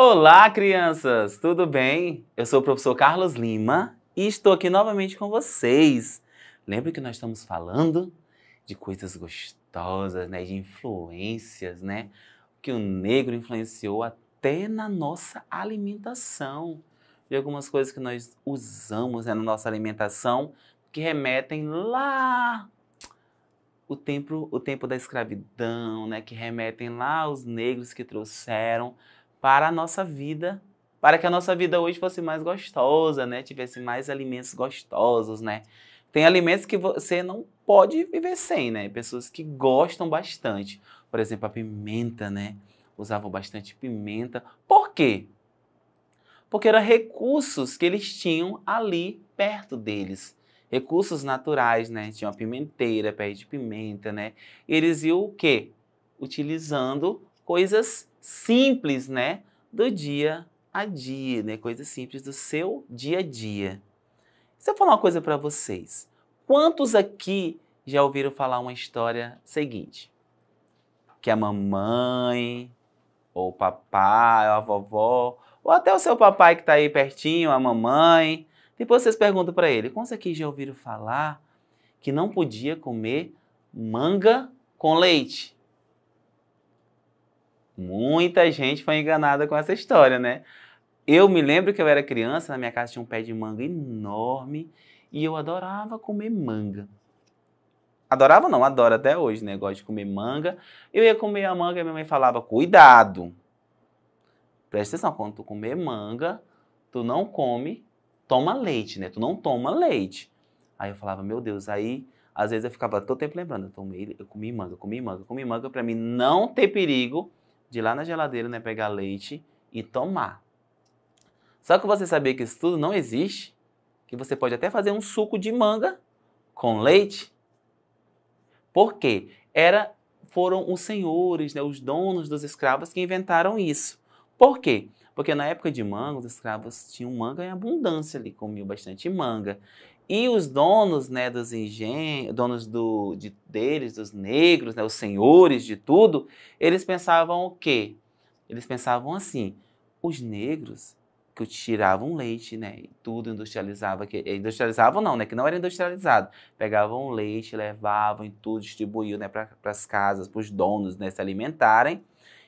Olá, crianças! Tudo bem? Eu sou o professor Carlos Lima e estou aqui novamente com vocês. Lembra que nós estamos falando de coisas gostosas, né? De influências, né? Que o negro influenciou até na nossa alimentação. De algumas coisas que nós usamos, né, na nossa alimentação que remetem lá o tempo da escravidão, né, que remetem lá aos negros que trouxeram para a nossa vida, para que a nossa vida hoje fosse mais gostosa, né, tivesse mais alimentos gostosos, né. Tem alimentos que você não pode viver sem, né, pessoas que gostam bastante. Por exemplo, a pimenta, né, usavam bastante pimenta. Por quê? Porque eram recursos que eles tinham ali perto deles. Recursos naturais, né? Tinha uma pimenteira, pé de pimenta, né? Eles iam o quê? Utilizando coisas simples, né? Do dia a dia, né? Coisas simples do seu dia a dia. Se eu falar uma coisa para vocês, quantos aqui já ouviram falar uma história seguinte? Que a mamãe, ou o papai, ou a vovó, ou até o seu papai que está aí pertinho, a mamãe. Depois vocês perguntam para ele, quantos aqui já ouviram falar que não podia comer manga com leite? Muita gente foi enganada com essa história, né? Eu me lembro que eu era criança, na minha casa tinha um pé de manga enorme e eu adorava comer manga. Adorava não, adoro até hoje, né? Gosto de comer manga. Eu ia comer a manga e minha mãe falava, cuidado! Presta atenção, quando tu comer manga, tu não come, toma leite, né? Tu não toma leite. Aí eu falava, meu Deus, aí às vezes eu ficava todo tempo lembrando, eu comi manga, comi manga pra mim não ter perigo de ir lá na geladeira, né, pegar leite e tomar. Só que você sabia que isso tudo não existe? Que você pode até fazer um suco de manga com leite? Por quê? Foram os senhores, né, os donos dos escravos que inventaram isso. Por quê? Porque na época de manga, os escravos tinham manga em abundância ali, comiam bastante manga. E os donos, né, dos engenhos, donos deles, dos negros, né, os senhores de tudo, eles pensavam o quê? Eles pensavam assim, os negros que tiravam leite, né, e tudo industrializavam não, né, que não era industrializado. Pegavam leite, levavam e tudo, distribuíam, né, para as casas, para os donos, né, se alimentarem.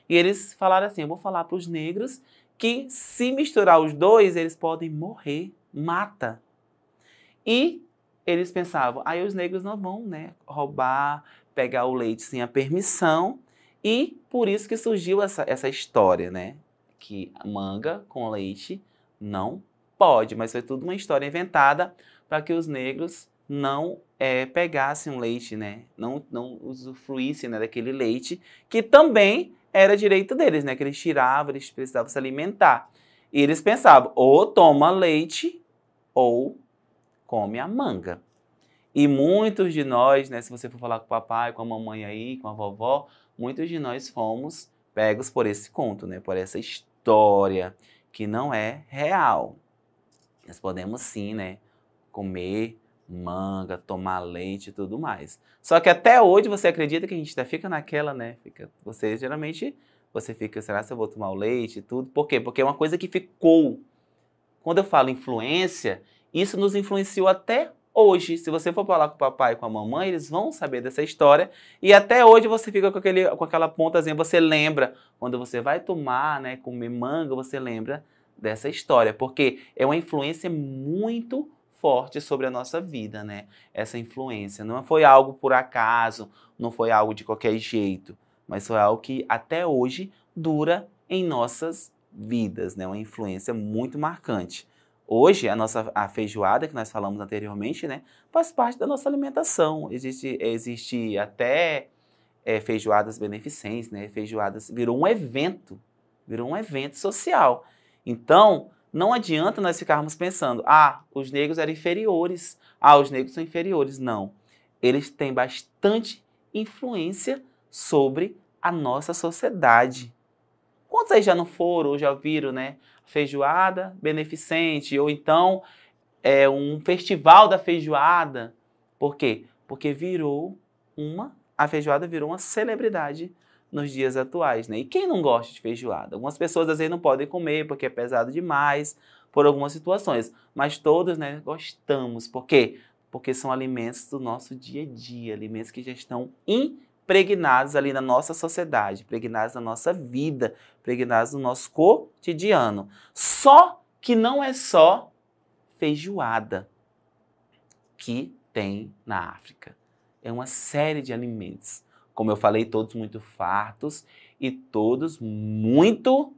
E eles falaram assim, eu vou falar para os negros que se misturar os dois, eles podem morrer, mata. E eles pensavam, aí os negros não vão, né, roubar, pegar o leite sem a permissão. E por isso que surgiu essa história, né, que manga com leite não pode, mas foi tudo uma história inventada para que os negros não pegassem um leite, né, não usufruíssem, né, daquele leite, que também era direito deles, né, que eles tiravam, eles precisavam se alimentar. E eles pensavam, ou toma leite, ou come a manga. E muitos de nós, né, se você for falar com o papai, com a mamãe aí, com a vovó, muitos de nós fomos pegos por esse conto, né, por essa história que não é real. Nós podemos sim, né, comer manga, tomar leite e tudo mais. Só que até hoje você acredita que a gente ainda fica naquela, né? Você fica, será que eu vou tomar o leite e tudo? Por quê? Porque é uma coisa que ficou. Quando eu falo influência, isso nos influenciou até hoje. Se você for falar com o papai e com a mamãe, eles vão saber dessa história. E até hoje você fica com aquela pontazinha, você lembra. Quando você vai tomar, né, comer manga, você lembra dessa história. Porque é uma influência muito forte sobre a nossa vida, né? Essa influência. Não foi algo por acaso, não foi algo de qualquer jeito. Mas foi algo que até hoje dura em nossas vidas, né? Uma influência muito marcante. Hoje, a feijoada que nós falamos anteriormente, né, faz parte da nossa alimentação. Existe até feijoadas beneficentes, né? Feijoadas virou um evento social. Então, não adianta nós ficarmos pensando, os negros eram inferiores, os negros são inferiores. Não. Eles têm bastante influência sobre a nossa sociedade. Quantos aí já não foram ou já viram, né? Feijoada beneficente, ou então um festival da feijoada. Por quê? Porque a feijoada virou uma celebridade nos dias atuais, né? E quem não gosta de feijoada? Algumas pessoas às vezes não podem comer porque é pesado demais, por algumas situações, mas todos, né, gostamos. Por quê? Porque são alimentos do nosso dia a dia, alimentos que já estão impregnados ali na nossa sociedade, impregnados na nossa vida, impregnados no nosso cotidiano. Só que não é só feijoada que tem na África. É uma série de alimentos. Como eu falei, todos muito fartos e todos muito,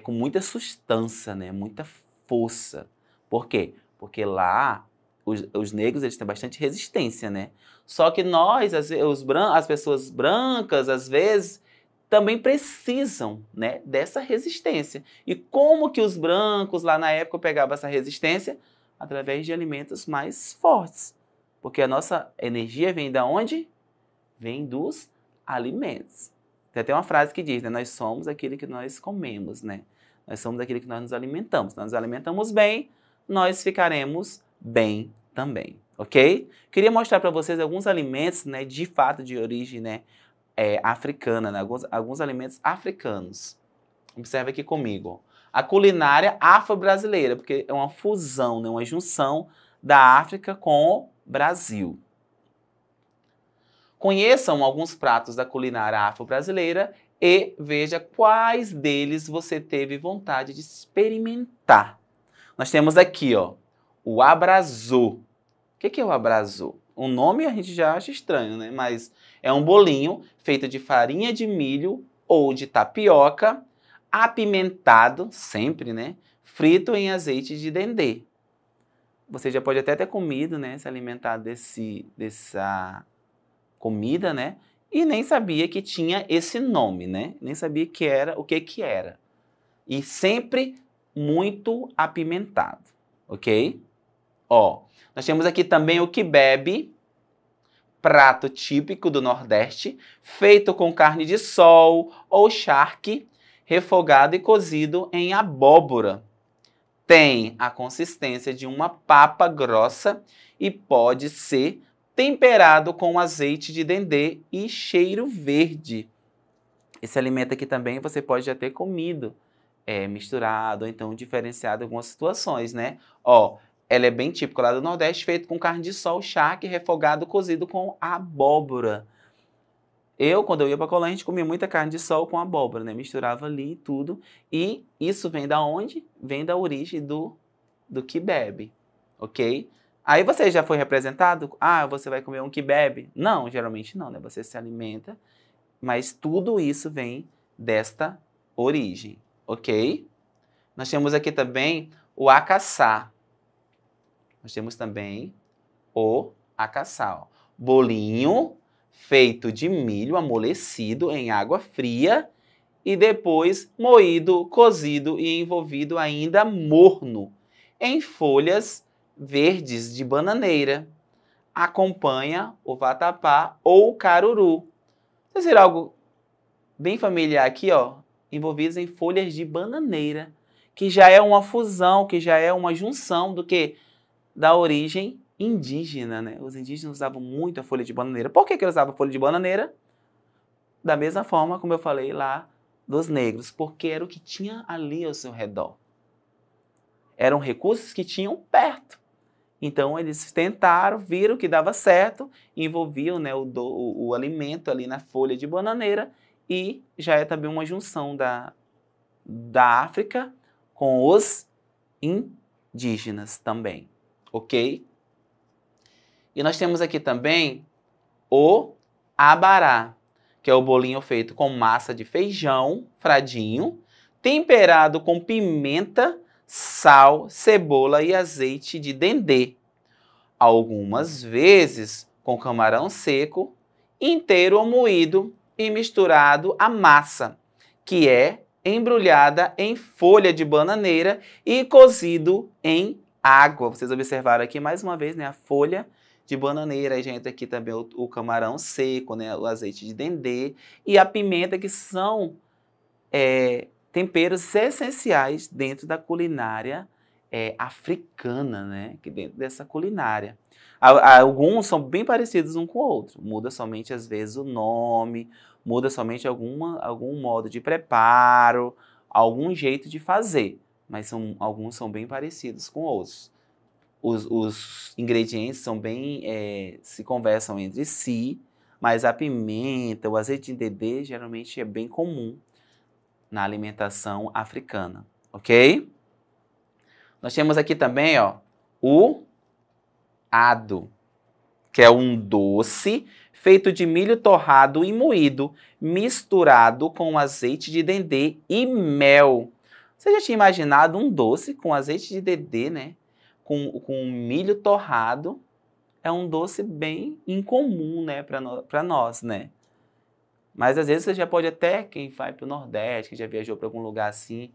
com muita substância, né? Muita força. Por quê? Porque lá os negros eles têm bastante resistência, né? Só que nós, as pessoas brancas, às vezes, também precisam, né, dessa resistência. E como que os brancos lá na época pegavam essa resistência? Através de alimentos mais fortes. Porque a nossa energia vem de onde? Vem dos alimentos. Tem até uma frase que diz, né? Nós somos aquilo que nós comemos, né? Nós somos aquilo que nós nos alimentamos. Se nós nos alimentamos bem, nós ficaremos bem também, ok? Queria mostrar para vocês alguns alimentos, né, de fato de origem, né, africana, né? Alguns alimentos africanos. Observe aqui comigo. A culinária afro-brasileira, porque é uma fusão, né, uma junção da África com o Brasil. Conheçam alguns pratos da culinária afro-brasileira e veja quais deles você teve vontade de experimentar. Nós temos aqui, ó, o abraçô. O que é o abraçô? O nome a gente já acha estranho, né? Mas é um bolinho feito de farinha de milho ou de tapioca, apimentado, sempre, né? Frito em azeite de dendê. Você já pode até ter comido, né? Se alimentado dessa comida, né? E nem sabia que tinha esse nome, né? Nem sabia que era, o que era. E sempre muito apimentado, ok? Ó, nós temos aqui também o quibe, prato típico do Nordeste, feito com carne de sol ou charque, refogado e cozido em abóbora. Tem a consistência de uma papa grossa e pode ser temperado com azeite de dendê e cheiro verde. Esse alimento aqui também você pode já ter comido, misturado ou então diferenciado em algumas situações, né? Ó, ela é bem típica lá do Nordeste, feito com carne de sol, charque, refogado, cozido com abóbora. Quando eu ia para Colônia, a gente comia muita carne de sol com abóbora, né? Misturava ali tudo. E isso vem da onde? Vem da origem do quibe, ok? Aí você já foi representado? Ah, você vai comer um quibe? Não, geralmente não, né? Você se alimenta, mas tudo isso vem desta origem, ok? Nós temos aqui também o acaçá. Nós temos também o acaçá, ó. Bolinho feito de milho amolecido em água fria e depois moído, cozido e envolvido ainda morno em folhas verdes de bananeira. Acompanha o vatapá ou caruru. Vocês viram algo bem familiar aqui, ó? Envolvidos em folhas de bananeira, que já é uma fusão, que já é uma junção do que? Da origem indígena, né? Os indígenas usavam muito a folha de bananeira. Por que eles usavam a folha de bananeira? Da mesma forma como eu falei lá dos negros, porque era o que tinha ali ao seu redor. Eram recursos que tinham perto. Então, eles tentaram, viram que dava certo, envolviam, né, o alimento ali na folha de bananeira e já é também uma junção da África com os indígenas também, ok? E nós temos aqui também o abará, que é o bolinho feito com massa de feijão, fradinho, temperado com pimenta, sal, cebola e azeite de dendê. Algumas vezes com camarão seco, inteiro ou moído e misturado à massa, que é embrulhada em folha de bananeira e cozido em água. Vocês observaram aqui mais uma vez, né, a folha de bananeira. Aí já entra aqui também o camarão seco, né, o azeite de dendê e a pimenta, que são temperos essenciais dentro da culinária africana, né? Aqui dentro dessa culinária. Alguns são bem parecidos um com o outro. Muda somente, às vezes, o nome, muda somente algum modo de preparo, algum jeito de fazer. Mas alguns são bem parecidos com outros. Os ingredientes são se conversam entre si, mas a pimenta, o azeite de dendê, geralmente é bem comum na alimentação africana, ok? Nós temos aqui também, ó, o ado, que é um doce feito de milho torrado e moído, misturado com azeite de dendê e mel. Você já tinha imaginado um doce com azeite de dendê, né? Com milho torrado? É um doce bem incomum, né, para nós, né? Mas às vezes você já pode até, quem vai para o Nordeste, que já viajou para algum lugar assim,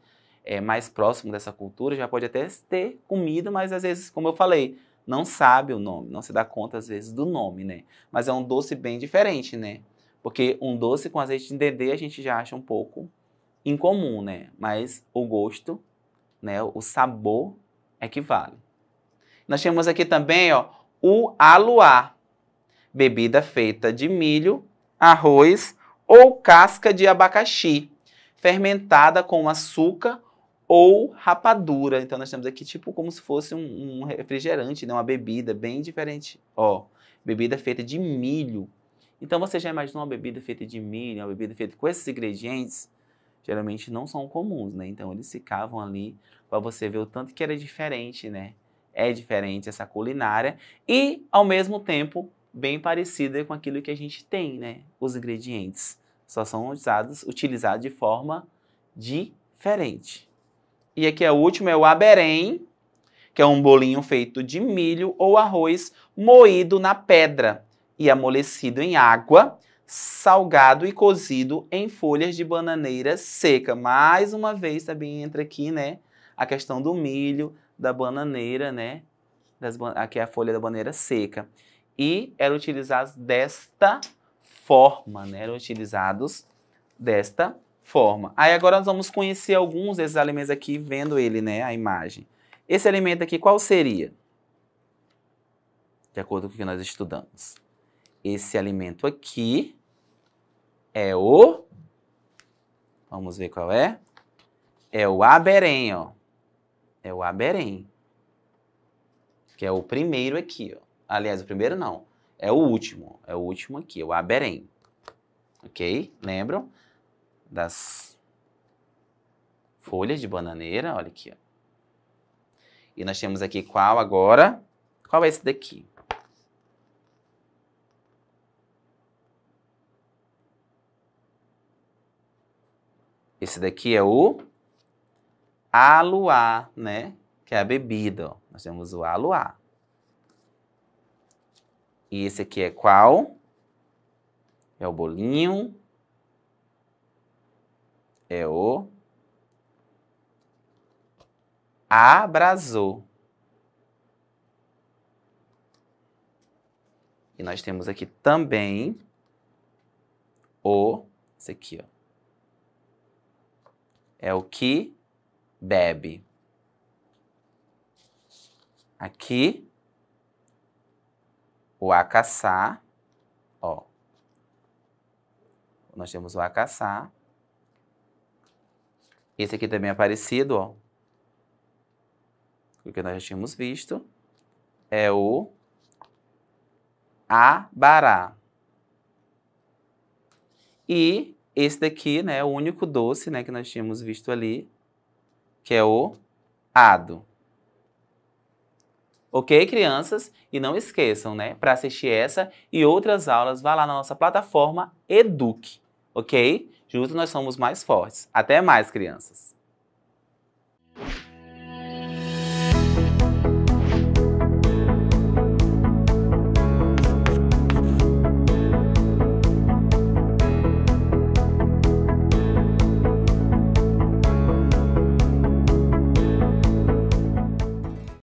mais próximo dessa cultura, já pode até ter comida, mas às vezes, como eu falei, não sabe o nome, não se dá conta às vezes do nome, né? Mas é um doce bem diferente, né? Porque um doce com azeite de dendê a gente já acha um pouco incomum, né? Mas o gosto, né, o sabor é que vale. Nós temos aqui também, ó, o aluá, bebida feita de milho, arroz ou casca de abacaxi, fermentada com açúcar ou rapadura. Então nós temos aqui tipo como se fosse um refrigerante, né? Uma bebida bem diferente. Ó, bebida feita de milho. Então você já imaginou uma bebida feita de milho, uma bebida feita com esses ingredientes? Geralmente não são comuns, né? Então eles ficavam ali para você ver o tanto que era diferente, né? É diferente essa culinária e, ao mesmo tempo, bem parecida com aquilo que a gente tem, né? Os ingredientes só são utilizados de forma diferente. E aqui o último é o aberém, que é um bolinho feito de milho ou arroz moído na pedra e amolecido em água, salgado e cozido em folhas de bananeira seca. Mais uma vez também entra aqui, né, a questão do milho, da bananeira, né? Aqui é a folha da bananeira seca. E eram utilizados desta forma, né? Eram utilizados desta forma. Aí agora nós vamos conhecer alguns desses alimentos aqui, vendo ele, né? A imagem. Esse alimento aqui, qual seria? De acordo com o que nós estudamos. Esse alimento aqui é o... Vamos ver qual é? É o aberém, ó. É o aberém. Que é o primeiro aqui, ó. Aliás, o primeiro não. É o último. É o último aqui, o aberém. Ok? Lembram? Das folhas de bananeira. Olha aqui, ó. E nós temos aqui qual agora? Qual é esse daqui? Esse daqui é o aluá, né? Que é a bebida, ó. Nós temos o aluá. E esse aqui é qual? É o bolinho. É o abrasô. E nós temos aqui também esse aqui, ó. É o que bebe. Aqui, o acaçá, ó. Nós temos o acaçá. Esse aqui também é parecido, ó. O que nós já tínhamos visto. É o abará. E esse daqui, né, é o único doce, né, que nós tínhamos visto ali, que é o ado. Ok, crianças? E não esqueçam, né, para assistir essa e outras aulas, vá lá na nossa plataforma Eduque, ok? Juntos nós somos mais fortes. Até mais, crianças!